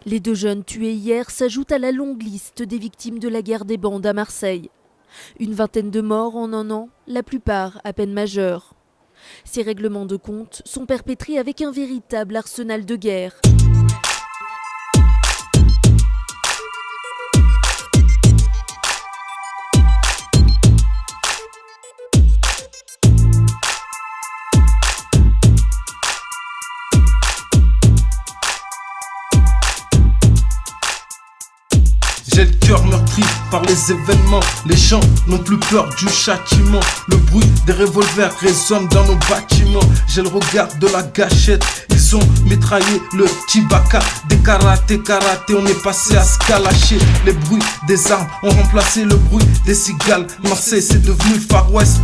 Les 2 jeunes tués hier s'ajoutent à la longue liste des victimes de la guerre des bandes à Marseille. Une vingtaine de morts en un an, la plupart à peine majeurs. Ces règlements de compte sont perpétrés avec un véritable arsenal de guerre. J'ai le cœur meurtri par les événements. Les gens n'ont plus peur du châtiment. Le bruit des revolvers résonne dans nos bâtiments. J'ai le regard de la gâchette. Ils ont mitraillé le Tibaka. Des karaté, on est passé à se calacher. Les bruits des armes ont remplacé le bruit des cigales. Marseille c'est devenu Far West.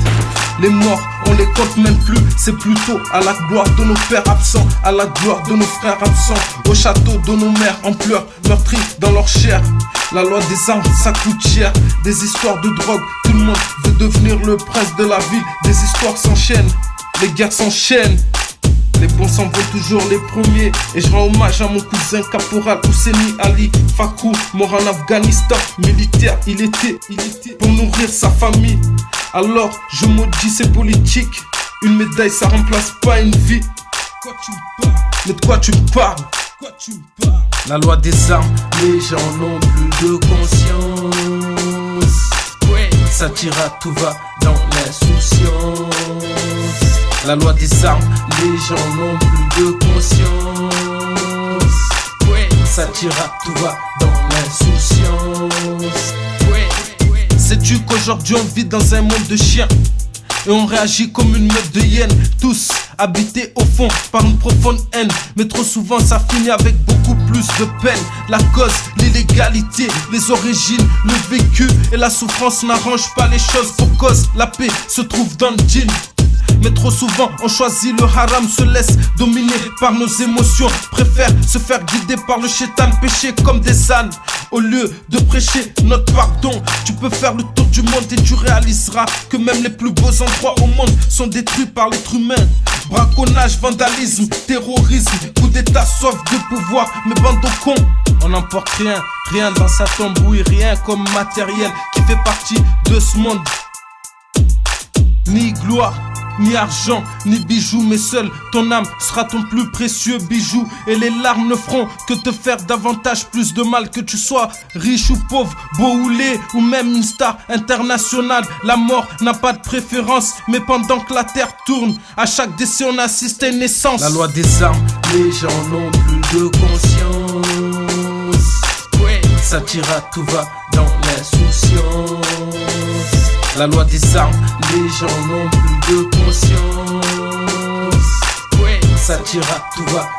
Les morts on les compte même plus. C'est plutôt à la gloire de nos pères absents, à la gloire de nos frères absents. Au château de nos mères en pleurs, meurtris dans leur chair. La loi des armes, ça coûte cher. Des histoires de drogue, tout le monde veut devenir le prince de la ville. Des histoires s'enchaînent, les guerres s'enchaînent. Les bons s'en vont toujours les premiers. Et je rends hommage à mon cousin caporal Ouseni Ali Fakou, mort en Afghanistan. Militaire, il était pour nourrir sa famille. Alors je maudis ces politiques. Une médaille ça remplace pas une vie. Mais de quoi tu me parles? La loi des armes, les gens n'ont plus de conscience. Ça tire à tout va dans l'insouciance. La loi des armes, les gens n'ont plus de conscience. Ça tire à tout va dans l'insouciance. Sais-tu qu'aujourd'hui on vit dans un monde de chiens? Et on réagit comme une meute de hyènes. Tous habités au fond par une profonde haine. Mais trop souvent ça finit avec beaucoup plus de peine. La cause, l'illégalité, les origines, le vécu et la souffrance n'arrangent pas les choses. Pour cause, la paix se trouve dans le djinn. Mais trop souvent on choisit le haram, se laisse dominer par nos émotions, préfère se faire guider par le shaitan, pécher comme des ânes. Au lieu de prêcher notre pardon, tu peux faire le tour du monde et tu réaliseras que même les plus beaux endroits au monde sont détruits par l'être humain. Braconnage, vandalisme, terrorisme, coup d'état, soif de pouvoir, mais bande de cons. On n'emporte rien dans sa tambouille, rien comme matériel qui fait partie de ce monde. Ni gloire, ni argent, ni bijoux, mais seul ton âme sera ton plus précieux bijou. Et les larmes ne feront que te faire davantage plus de mal. Que tu sois riche ou pauvre, beau ou laid, ou même une star internationale. La mort n'a pas de préférence, mais pendant que la terre tourne, à chaque décès on assiste à une naissance. La loi des armes, les gens n'ont plus de conscience. Ça tire à tout va dans l'insouciance. La loi des armes, les gens n'ont plus de conscience. Ça tire à tout va